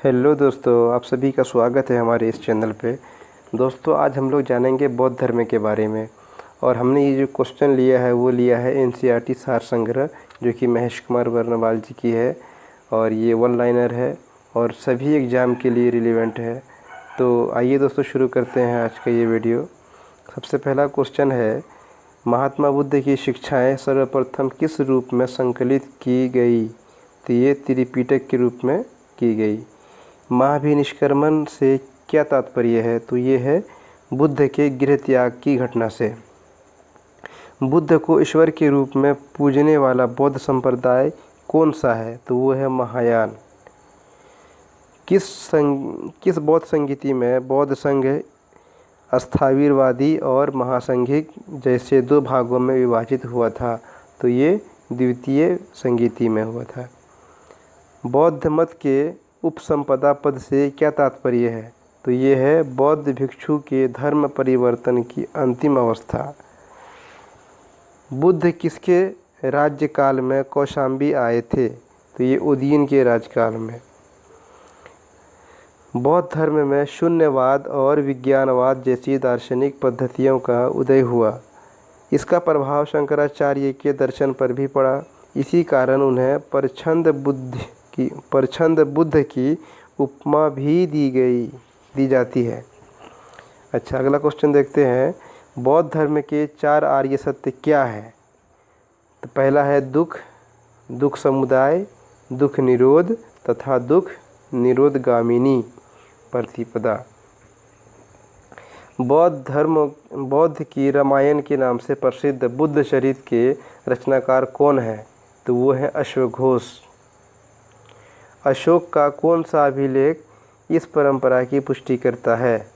Hello दोस्तों, आप सभी का स्वागत है हमारे इस चैनल पे। दोस्तों, आज हम लोग जानेंगे बौद्ध धर्म के बारे में। और हमने ये जो क्वेश्चन लिया है वो लिया है एनसीईआरटी सार संग्रह, जो कि महेश कुमार वर्णवाल जी की है। और ये वन लाइनर है और सभी एग्ज़ाम के लिए रिलेवेंट है। तो आइए दोस्तों, शुरू करते हैं आज का ये वीडियो। सबसे पहला क्वेश्चन है, महात्मा बुद्ध की शिक्षाएं सर्वप्रथम किस रूप में संकलित की गई? तो ये त्रिपिटक के रूप में की गई। महाभिनिष्क्रमण से क्या तात्पर्य है? तो ये है बुद्ध के गृह त्याग की घटना से। बुद्ध को ईश्वर के रूप में पूजने वाला बौद्ध संप्रदाय कौन सा है? तो वो है महायान। किस बौद्ध संगीति में बौद्ध संघ स्थाविरवादी और महासंघिक जैसे दो भागों में विभाजित हुआ था? तो ये द्वितीय संगीति में हुआ था। बौद्ध मत के उपसंपदा पद से क्या तात्पर्य है? तो ये है बौद्ध भिक्षु के धर्म परिवर्तन की अंतिम अवस्था। बुद्ध किसके राज्यकाल में कौशाम्बी आए थे? तो ये उदयन के राज्यकाल में। बौद्ध धर्म में शून्यवाद और विज्ञानवाद जैसी दार्शनिक पद्धतियों का उदय हुआ। इसका प्रभाव शंकराचार्य के दर्शन पर भी पड़ा। इसी कारण उन्हें परछंद बुद्ध की उपमा भी दी जाती है। अच्छा, अगला क्वेश्चन देखते हैं। बौद्ध धर्म के 4 आर्य सत्य क्या है? तो पहला है दुख, दुख समुदाय, दुख निरोध तथा दुख निरोधगामिनी प्रतिपदा। बौद्ध की रामायण के नाम से प्रसिद्ध बुद्ध चरित्र के रचनाकार कौन है? तो वो है अश्वघोष। अशोक का कौन सा अभिलेख इस परंपरा की पुष्टि करता है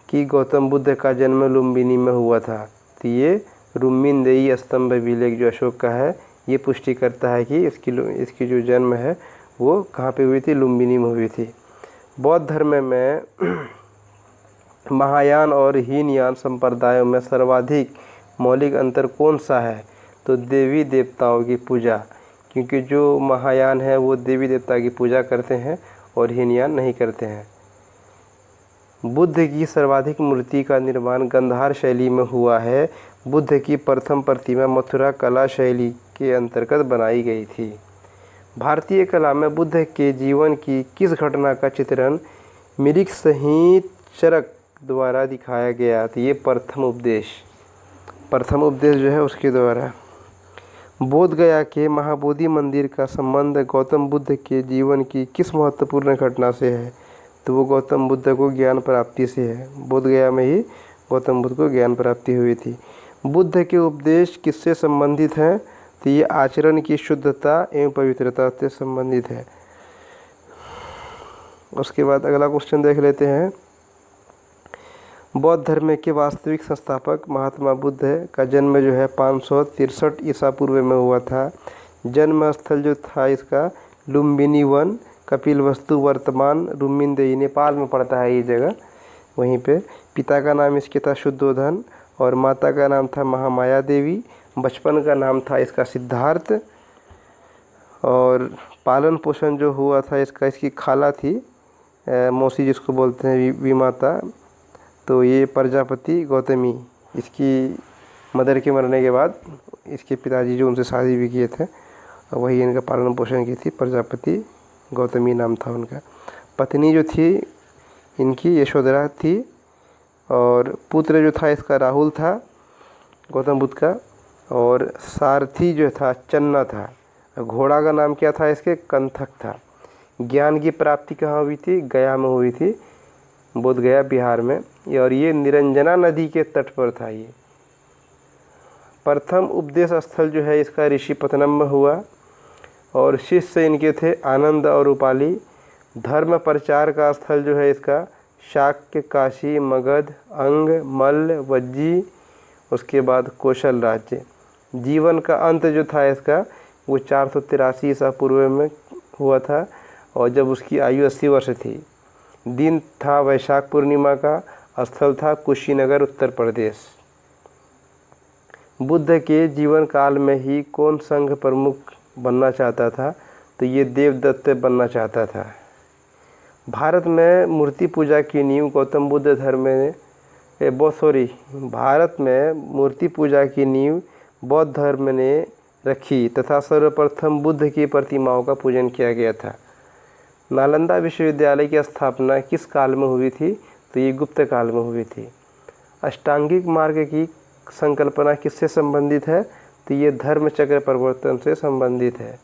कि गौतम बुद्ध का जन्म लुम्बिनी में हुआ था? तो ये रुम्मिनदेई स्तंभ अभिलेख जो अशोक का है, ये पुष्टि करता है कि इसकी जो जन्म है वो कहाँ पे हुई थी? लुम्बिनी में हुई थी। बौद्ध धर्म में महायान और हीनयान संप्रदायों में सर्वाधिक मौलिक अंतर कौन सा है? तो देवी देवताओं की पूजा, क्योंकि जो महायान है वो देवी देवता की पूजा करते हैं और हीनयान नहीं करते हैं। बुद्ध की सर्वाधिक मूर्ति का निर्माण गंधार शैली में हुआ है। बुद्ध की प्रथम प्रतिमा मथुरा कला शैली के अंतर्गत बनाई गई थी। भारतीय कला में बुद्ध के जीवन की किस घटना का चित्रण मिरिक सहित चरक द्वारा दिखाया गया? तो ये प्रथम उपदेश जो है उसके द्वारा। बोध गया के महाबोधि मंदिर का संबंध गौतम बुद्ध के जीवन की किस महत्वपूर्ण घटना से है? तो वो गौतम बुद्ध को ज्ञान प्राप्ति से है। बोध गया में ही गौतम बुद्ध को ज्ञान प्राप्ति हुई थी। बुद्ध के उपदेश किससे संबंधित हैं? तो ये आचरण की शुद्धता एवं पवित्रता से संबंधित है। उसके बाद अगला क्वेश्चन देख लेते हैं। बौद्ध धर्म के वास्तविक संस्थापक महात्मा बुद्ध का जन्म जो है 563 ईसा पूर्व में हुआ था। जन्म स्थल जो था इसका लुम्बिनी वन, कपिलवस्तु वर्तमान रुम्मिनदेई नेपाल में पड़ता है ये जगह। वहीं पे पिता का नाम इसके था शुद्धोधन और माता का नाम था महामाया देवी। बचपन का नाम था इसका सिद्धार्थ। और पालन पोषण जो हुआ था इसकी खाला थी मौसी जिसको बोलते हैं विमाता, तो ये प्रजापति गौतमी। इसकी मदर के मरने के बाद इसके पिताजी जो उनसे शादी भी किए थे, वही इनका पालन पोषण की थी। प्रजापति गौतमी नाम था उनका। पत्नी जो थी इनकी यशोधरा थी और पुत्र जो था इसका राहुल था गौतम बुद्ध का। और सारथी जो था चन्ना था। घोड़ा का नाम क्या था इसके? कंथक था। ज्ञान की प्राप्ति कहाँ हुई थी? गया में हुई थी, बोध गया बिहार में। और ये निरंजना नदी के तट पर था। ये प्रथम उपदेश स्थल जो है इसका ऋषिपत्तनम में हुआ और शिष्य इनके थे आनंद और उपाली। धर्म प्रचार का स्थल जो है इसका शाक्य, काशी, मगध, अंग, मल्ल, वज्जी, उसके बाद कौशल राज्य। जीवन का अंत जो था इसका वो 483 ईसा पूर्व में हुआ था और जब उसकी आयु 80 वर्ष थी। दिन था वैशाख पूर्णिमा का, स्थल था कुशीनगर उत्तर प्रदेश। बुद्ध के जीवन काल में ही कौन संघ प्रमुख बनना चाहता था? तो ये देवदत्त बनना चाहता था। भारत में मूर्ति पूजा की नींव गौतम बुद्ध धर्म ने भारत में मूर्ति पूजा की नींव बौद्ध धर्म ने रखी तथा सर्वप्रथम बुद्ध की प्रतिमाओं का पूजन किया गया था। नालंदा विश्वविद्यालय की स्थापना किस काल में हुई थी? तो ये गुप्त काल में हुई थी। अष्टांगिक मार्ग की संकल्पना किससे संबंधित है? तो ये धर्म चक्र परिवर्तन से संबंधित है।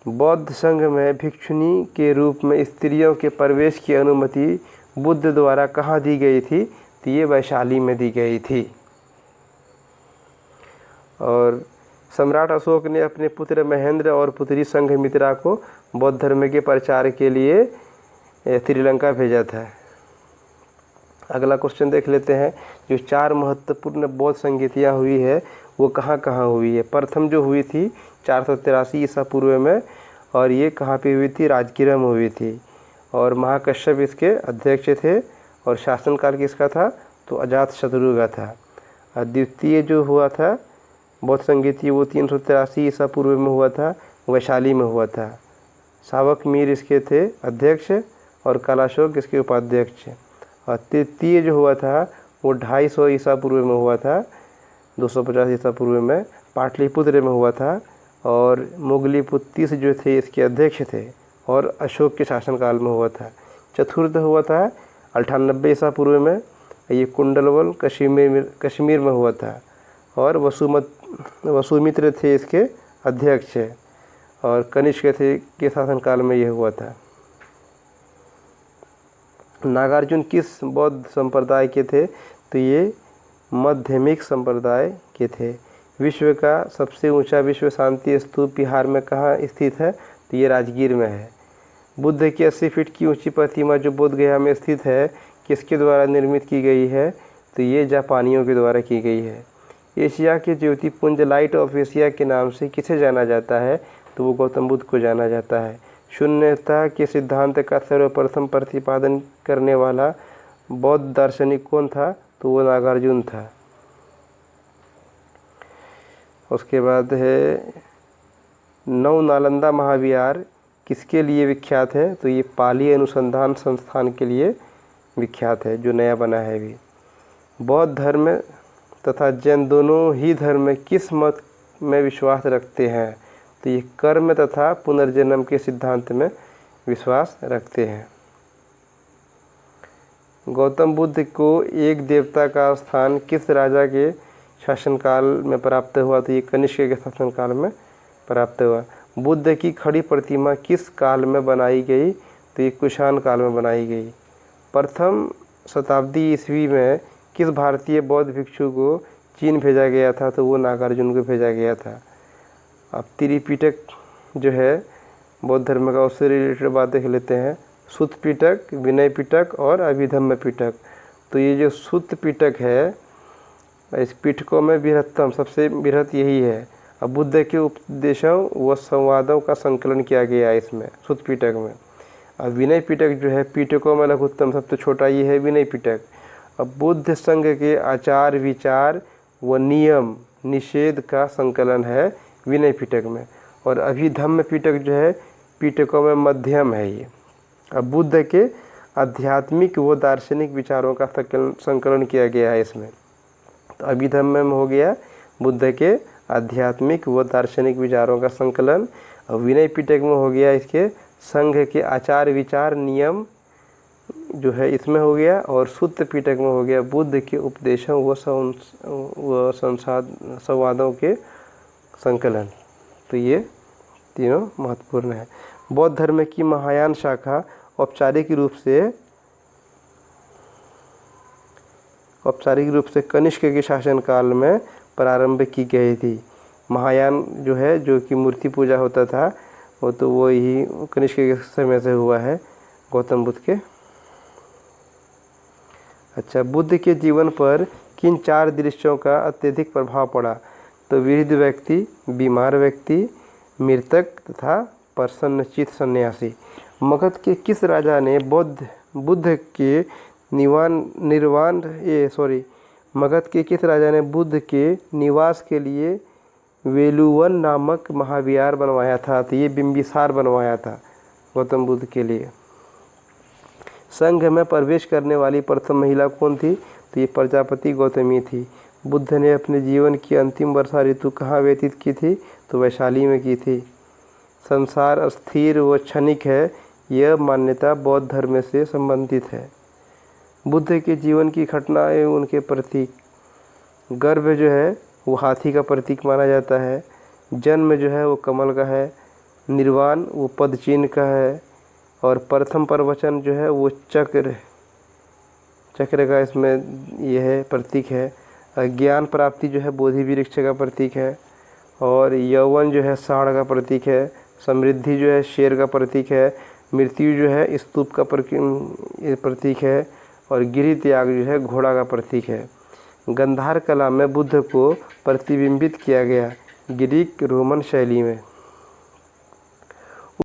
बौद्ध संघ में भिक्षुणी के रूप में स्त्रियों के प्रवेश की अनुमति बुद्ध द्वारा कहाँ दी गई थी? तो ये वैशाली में दी गई थी। और सम्राट अशोक ने अपने पुत्र महेंद्र और पुत्री संघमित्रा को बौद्ध धर्म के प्रचार के लिए श्रीलंका भेजा था। अगला क्वेश्चन देख लेते हैं। जो 4 महत्वपूर्ण बौद्ध संगीतियाँ हुई है वो कहाँ कहाँ हुई है? प्रथम जो हुई थी 483 ईसा पूर्व में, और ये कहाँ पे हुई थी? राजगीर में हुई थी। और महाकश्यप इसके अध्यक्ष थे। और शासनकाल किसका था? तो अजातशत्रु का था। और द्वितीय जो हुआ था बौद्ध संगीति वो 383 ईसा पूर्व में हुआ था, वैशाली में हुआ था। सावक मीर इसके थे अध्यक्ष और कलाशोक इसके उपाध्यक्ष। और तृतीय जो हुआ था वो 250 ईसा पूर्व में हुआ था, 250 ईसा पूर्व में पाटलिपुत्र में हुआ था। और मोगलीपुत्तीस जो थे इसके अध्यक्ष थे और अशोक के शासनकाल में हुआ था। चतुर्थ हुआ था 98 ईसा पूर्व में, ये कुंडलवल कश्मीर में हुआ था। और वसुमित्र थे इसके अध्यक्ष और कनिष्क थे के शासनकाल में यह हुआ था। नागार्जुन किस बौद्ध संप्रदाय के थे? तो ये माध्यमिक संप्रदाय के थे। विश्व का सबसे ऊंचा विश्व शांति स्तूप बिहार में कहाँ स्थित है? तो ये राजगीर में है। बुद्ध की 80 फीट की ऊंची प्रतिमा जो बोध गया में स्थित है किसके द्वारा निर्मित की गई है? तो ये जापानियों के द्वारा की गई है। एशिया के ज्योतिपुंज लाइट ऑफ एशिया के नाम से किसे जाना जाता है? तो वो गौतम बुद्ध को जाना जाता है। शून्यता के सिद्धांत का सर्वप्रथम प्रतिपादन करने वाला बौद्ध दार्शनिक कौन था? तो वो नागार्जुन था। उसके बाद है नव नालंदा महाविहार किसके लिए विख्यात है? तो ये पाली अनुसंधान संस्थान के लिए विख्यात है जो नया बना है अभी। बौद्ध धर्म तथा जैन दोनों ही धर्म किस मत में विश्वास रखते हैं? तो ये कर्म तथा पुनर्जन्म के सिद्धांत में विश्वास रखते हैं। गौतम बुद्ध को एक देवता का स्थान किस राजा के शासनकाल में प्राप्त हुआ? तो ये कनिष्क के शासनकाल में प्राप्त हुआ। बुद्ध की खड़ी प्रतिमा किस काल में बनाई गई? तो ये कुषाण काल में बनाई गई। प्रथम शताब्दी ईस्वी में किस भारतीय बौद्ध भिक्षु को चीन भेजा गया था? तो वो नागार्जुन को भेजा गया था। अब त्रिपिटक जो है बौद्ध धर्म का, उससे रिलेटेड बात देख लेते हैं। सुत्त पिटक, विनय पिटक और अभिधम्म पिटक। तो ये जो सुत्त पिटक है इस पिटकों में बृहत्तम सबसे बृहत यही है। अब बुद्ध के उपदेशों व संवादों का संकलन किया गया है इसमें सुत्त पिटक में। अब विनय पिटक जो है पिटकों में लघुत्तम सबसे छोटा ये है विनय पिटक। अब बुद्ध संघ के आचार विचार व नियम निषेध का संकलन है विनय पिटक में। और अभिधम्म पिटक जो है पिटकों में मध्यम है ये। अब बुद्ध के आध्यात्मिक व दार्शनिक विचारों का संकलन किया गया है इसमें। तो अभिधम्म में हो गया बुद्ध के आध्यात्मिक व दार्शनिक विचारों का संकलन। और विनय पिटक में हो गया इसके संघ के आचार विचार नियम जो है इसमें हो गया। और सुत्त पिटक में हो गया बुद्ध के उपदेशों व संवादों के संकलन। तो ये तीनों महत्वपूर्ण है। बौद्ध धर्म की महायान शाखा औपचारिक रूप से कनिष्क के शासनकाल में प्रारंभ की गई थी। महायान जो है जो कि मूर्ति पूजा होता था वो तो वही कनिष्क के समय से हुआ है गौतम बुद्ध के। अच्छा, बुद्ध के जीवन पर किन 4 दृश्यों का अत्यधिक प्रभाव पड़ा? तो वृद्ध व्यक्ति, बीमार व्यक्ति, मृतक तथा प्रसन्नचित्त सन्यासी। मगध के किस राजा ने बुद्ध के निवास के लिए वेलुवन नामक महाविहार बनवाया था? तो ये बिंबिसार बनवाया था गौतम बुद्ध के लिए। संघ में प्रवेश करने वाली प्रथम महिला कौन थी? तो ये प्रजापति गौतमी थी। बुद्ध ने अपने जीवन की अंतिम वर्षा ऋतु कहाँ व्यतीत की थी? तो वैशाली में की थी। संसार अस्थिर व क्षणिक है, यह मान्यता बौद्ध धर्म से संबंधित है। बुद्ध के जीवन की घटनाएं उनके प्रतीक। गर्भ जो है वो हाथी का प्रतीक माना जाता है। जन्म जो है वो कमल का है। निर्वाण वो पद चिन्ह का है। और प्रथम प्रवचन जो है वो चक्र का इसमें यह है प्रतीक है। ज्ञान प्राप्ति जो है बोधि वृक्ष का प्रतीक है। और यौवन जो है साढ़ का प्रतीक है। समृद्धि जो है शेर का प्रतीक है। मृत्यु जो है स्तूप का प्रतीक है। और गिरि त्याग जो है घोड़ा का प्रतीक है। गंधार कला में बुद्ध को प्रतिबिंबित किया गया ग्रीक रोमन शैली में।